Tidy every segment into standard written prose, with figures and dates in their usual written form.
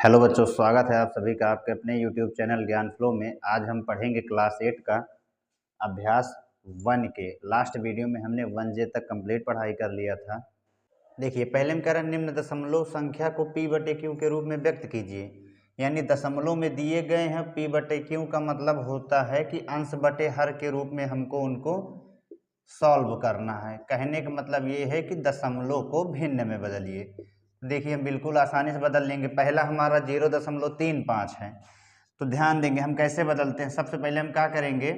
Hello बच्चों, स्वागत है आप सभी का आपके अपने YouTube चैनल ज्ञान फ्लो में। आज हम पढ़ेंगे क्लास 8 का अभ्यास 1 के। लास्ट वीडियो में हमने 1J तक कंप्लीट पढ़ाई कर लिया था। देखिए, पहले हम कह रहे हैं निम्न दशमलव संख्या को P/Q के रूप में व्यक्त कीजिए। यानी दशमलव में दिए गए हैं P/Q का मतलब होता है कि अंश बटे हर के रूप में हमको उनको सॉल्व करना है। कहने का मतलब ये है कि दशमलव को भिन्न में बदलिए। देखिए, हम बिल्कुल आसानी से बदल लेंगे। पहला हमारा 0.35 है, तो ध्यान देंगे हम कैसे बदलते हैं। सबसे पहले हम क्या करेंगे,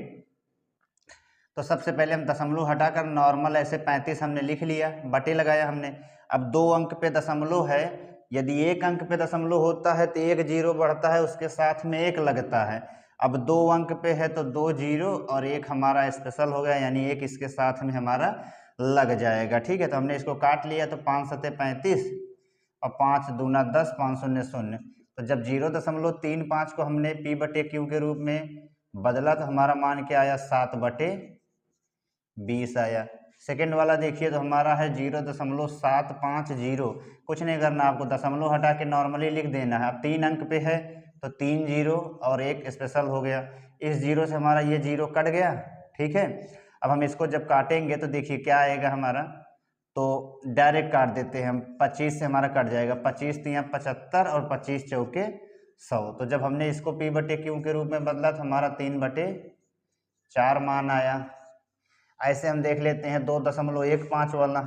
तो सबसे पहले हम दशमलव हटाकर नॉर्मल ऐसे 35 हमने लिख लिया, बटे लगाया हमने। अब 2 अंक पे दशमलव है, यदि 1 अंक पे दशमलव होता है तो 1 जीरो बढ़ता है, उसके साथ में 1 लगता है। अब 2 अंक पे है तो 2 जीरो और 1 हमारा स्पेशल हो गया, यानी 1 इसके साथ में हमारा लग जाएगा। ठीक है, तो हमने इसको काट लिया, तो 5 सते 35 और 5 दूना 10, 5 शून्य शून्य। तो जब 0.35 को हमने P/Q के रूप में बदला तो हमारा मान क्या आया, 7/20 आया। सेकेंड वाला देखिए, तो हमारा है 0.750। कुछ नहीं करना, आपको दशमलव हटा के नॉर्मली लिख देना है। अब 3 अंक पे है तो 3 जीरो और 1 स्पेशल हो गया। इस जीरो से हमारा ये जीरो कट गया। ठीक है, अब हम इसको जब काटेंगे तो देखिए क्या आएगा हमारा, तो डायरेक्ट काट देते हैं हम। 25 से हमारा कट जाएगा, 25 तिया 75 और 25 चौके 100। तो जब हमने इसको P/Q के रूप में बदला तो हमारा 3/4 मान आया। ऐसे हम देख लेते हैं 2.15 वाला,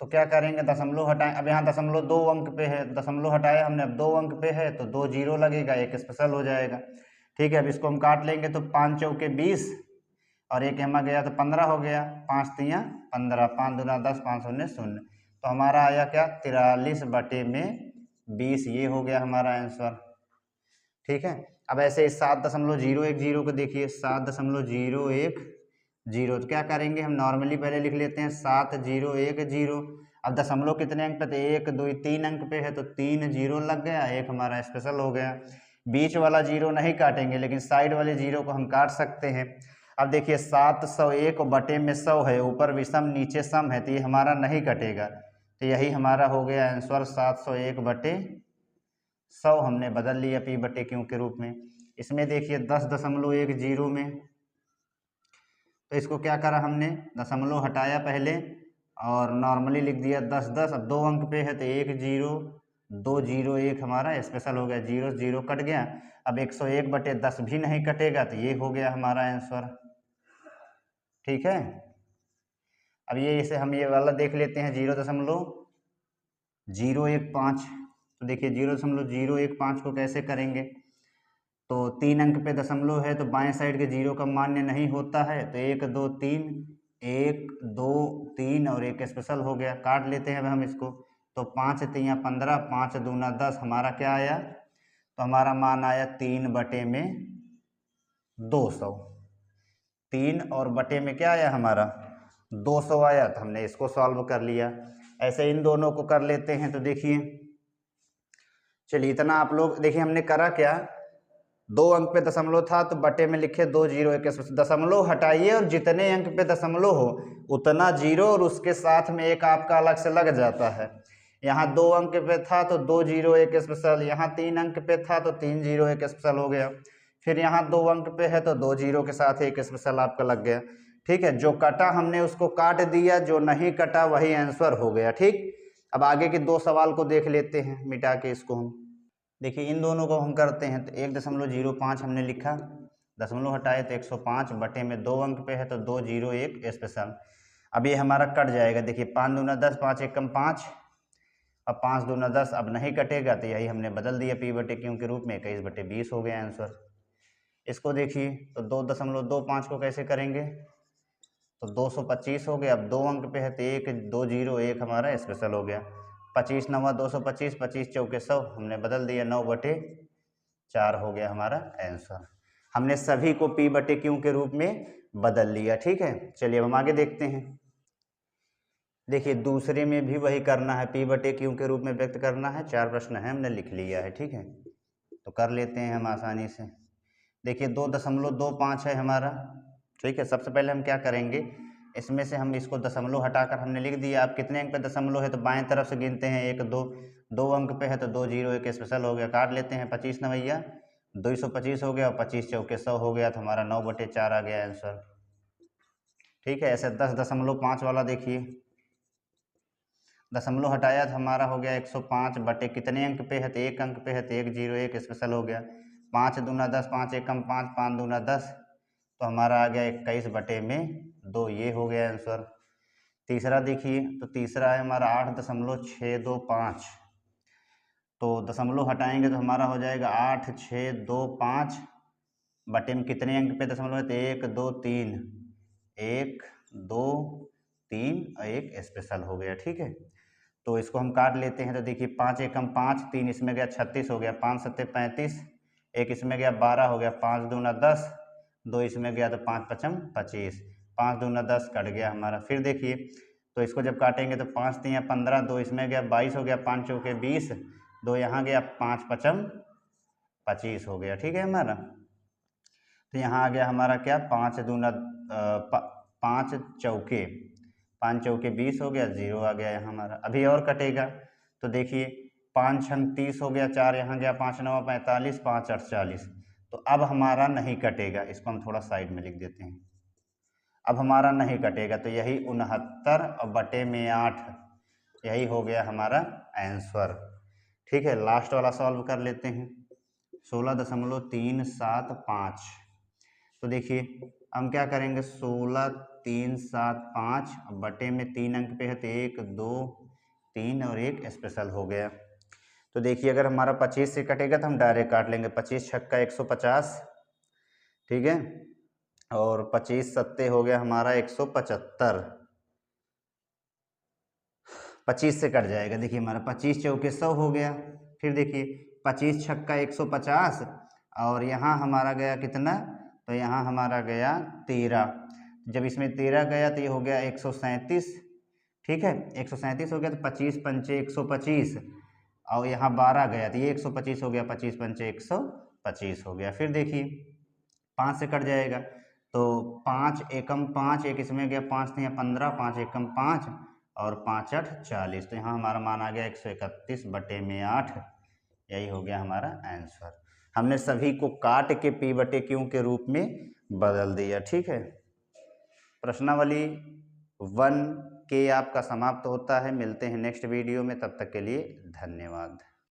तो क्या करेंगे, दशमलव हटाएं। अब यहाँ दशमलव 2 अंक पे है, दशमलव हटाया हमने, अब 2 अंक पे है तो 2 जीरो लगेगा, 1 स्पेशल हो जाएगा। ठीक है, अब इसको हम काट लेंगे, तो 5 चौके 20 और 1 यहाँ गया तो 15 हो गया, 5 तिया 15, 5 दूना 10, 5 शून्य शून्य। तो हमारा आया क्या, 43/20। ये हो गया हमारा आंसर। ठीक है, अब ऐसे 7.010 को देखिए, 7.010। तो क्या करेंगे, हम नॉर्मली पहले लिख लेते हैं 7.010। अब दशमलव कितने अंक पे थे, 1 2 3 अंक पे है तो 3 जीरो लग गया, 1 हमारा स्पेशल हो गया। बीच वाला जीरो नहीं काटेंगे, लेकिन साइड वाले जीरो को हम काट सकते हैं। अब देखिए 701 बटे में 100 है, ऊपर विषम नीचे सम है, तो ये हमारा नहीं कटेगा, तो यही हमारा हो गया आंसर, 701/100 हमने बदल लिया P/Q के रूप में। इसमें देखिए 10.10 में, तो इसको क्या करा हमने, दशमलव हटाया पहले और नॉर्मली लिख दिया 10 अब 2 अंक पे है तो 1 जीरो 2 जीरो 1 हमारा स्पेशल हो गया, जीरो जीरो कट गया। अब 101/10 भी नहीं कटेगा, तो ये हो गया हमारा आंसर। ठीक है, अब ये इसे हम ये वाला देख लेते हैं 0.015। तो देखिए 0.015 को कैसे करेंगे, तो 3 अंक पे दशमलव है तो बाएं साइड के जीरो का मान्य नहीं होता है, तो 1 2 3, 1 2 3 और 1 स्पेशल हो गया। काट लेते हैं अब हम इसको, तो 5 तिया 15, 5 दूना 10, हमारा क्या आया, तो हमारा मान आया 3/200। 3 और बटे में क्या आया हमारा, 200 आया, तो हमने इसको सॉल्व कर लिया। ऐसे इन दोनों को कर लेते हैं, तो देखिए चलिए इतना आप लोग देखिए हमने करा क्या, 2 अंक पे दशमलव था तो बटे में लिखे 2 जीरो 1 दशमलव हटाइए और जितने अंक पे दशमलव हो उतना जीरो और उसके साथ में एक आपका अलग से लग जाता है। यहाँ 2 अंक पे था तो 2 जीरो 1 स्पेशल, यहाँ 3 अंक पे था तो 3 जीरो 1 स्पेशल हो गया, फिर यहाँ 2 अंक पे है तो 2 जीरो के साथ 1 स्पेशल आपका लग गया। ठीक है, जो कटा हमने उसको काट दिया, जो नहीं कटा वही आंसर हो गया। ठीक, अब आगे के 2 सवाल को देख लेते हैं, मिटा के इसको हम देखिए इन दोनों को हम करते हैं। तो 1.05 हमने लिखा, दशमलव हटाए तो 105 बटे में 2 अंक पे है तो 2 जीरो 1 स्पेशल। अब ये हमारा कट जाएगा, देखिए 5 दूना 10, 5 एकम 5 और 5 दूना 10, अब नहीं कटेगा, तो यही हमने बदल दिया P/Q के रूप में, 21/20 हो गया आंसर। इसको देखिए, तो 2.25 को कैसे करेंगे, तो 225 हो गया। अब 2 अंक पे है तो 1 2 जीरो 1 हमारा स्पेशल हो गया। 25 नवा 225, 25 चौके 100, हमने बदल दिया, 9/4 हो गया हमारा आंसर। हमने सभी को P/Q के रूप में बदल लिया। ठीक है, चलिए अब हम आगे देखते हैं। देखिए दूसरे में भी वही करना है, P/Q के रूप में व्यक्त करना है। 4 प्रश्न है, हमने लिख लिया है। ठीक है, तो कर लेते हैं हम आसानी से। देखिए 2.25 है हमारा। ठीक है, सबसे पहले हम क्या करेंगे, इसमें से हम इसको दशमलव हटाकर हमने लिख दिया। आप कितने अंक पे दशमलव है तो बाएं तरफ से गिनते हैं, 1 2, 2 अंक पे है तो 2 जीरो एक स्पेशल हो गया, काट लेते हैं। 25 नवैया 225 हो गया और 25 चौके 100 हो गया, तो हमारा 9/4 आ गया आंसर। ठीक है, ऐसे 10.5 वाला देखिए, दशमलव हटाया तो हमारा हो गया 105 बटे कितने अंक पे है, तो 1 अंक पे है, तो 1 जीरो एक स्पेशल हो गया। 5 दूना 10, 5 एकम 5, 5 दूना 10, तो हमारा आ गया 21/2, ये हो गया आंसर। तीसरा देखिए, तो तीसरा है हमारा 8.625, तो दशमलव हटाएंगे तो हमारा हो जाएगा 8625 बटे में कितने अंक पे दशमलव है, तो 1 2 3, 1 2 3 और एक स्पेशल हो गया। ठीक है, तो इसको हम काट लेते हैं। तो देखिए 5 एकम 5, 3 इसमें गया 36 हो गया, 5 सत्ते 35, एक इसमें गया 12 हो गया, 5 दूना 10, 2 इसमें गया तो 5 पचम 25, 5 दूना 10 कट गया हमारा। फिर देखिए, तो इसको जब काटेंगे तो 5 तियाँ 15, 2 इसमें गया 22 हो गया, 5 चौके 20, 2 यहाँ गया, 5 पचम 25 हो गया। ठीक है हमारा, तो यहाँ आ गया हमारा क्या, 5 दूना 5 चौके 20 हो गया, 0 आ गया यहाँ हमारा। अभी और कटेगा, तो देखिए 5 छंग 30 हो गया, 4 यहाँ गया, 5 नवा 45, 5 8 40, तो अब हमारा नहीं कटेगा। इसको हम थोड़ा साइड में लिख देते हैं, अब हमारा नहीं कटेगा, तो यही 69 और बटे में 8, यही हो गया हमारा आंसर। ठीक है, लास्ट वाला सॉल्व कर लेते हैं। 16.375, तो देखिए हम क्या करेंगे, 16.375 बटे में 3 अंक पे है, तो 1 2 3 और एक स्पेशल हो गया। तो देखिए अगर हमारा 25 से कटेगा तो हम डायरेक्ट काट लेंगे, 25 छक्का 150, ठीक है, और 25 सत्ते हो गया हमारा 175, 25 से कट जाएगा। देखिए हमारा 25 चौके 100 हो गया। फिर देखिए 25 छक्का 150 और यहाँ हमारा गया कितना, तो यहाँ हमारा गया 13, जब इसमें 13 गया तो ये हो गया 137। ठीक है, 137 हो गया, तो 25 पंचे 125 और यहाँ 12 गया तो ये 125 हो गया, 25 पंचे 125 हो गया। फिर देखिए 5 से कट जाएगा, तो 5 एकम 5, एक इसमें गया, 5 थे 15, 5 एकम 5 और 5 8 40, तो यहाँ हमारा मान आ गया 131 बटे में 8, यही हो गया हमारा आंसर। हमने सभी को काट के P बटे Q के रूप में बदल दिया। ठीक है, प्रश्नावली 1 के आपका समाप्त होता है। मिलते हैं नेक्स्ट वीडियो में, तब तक के लिए धन्यवाद।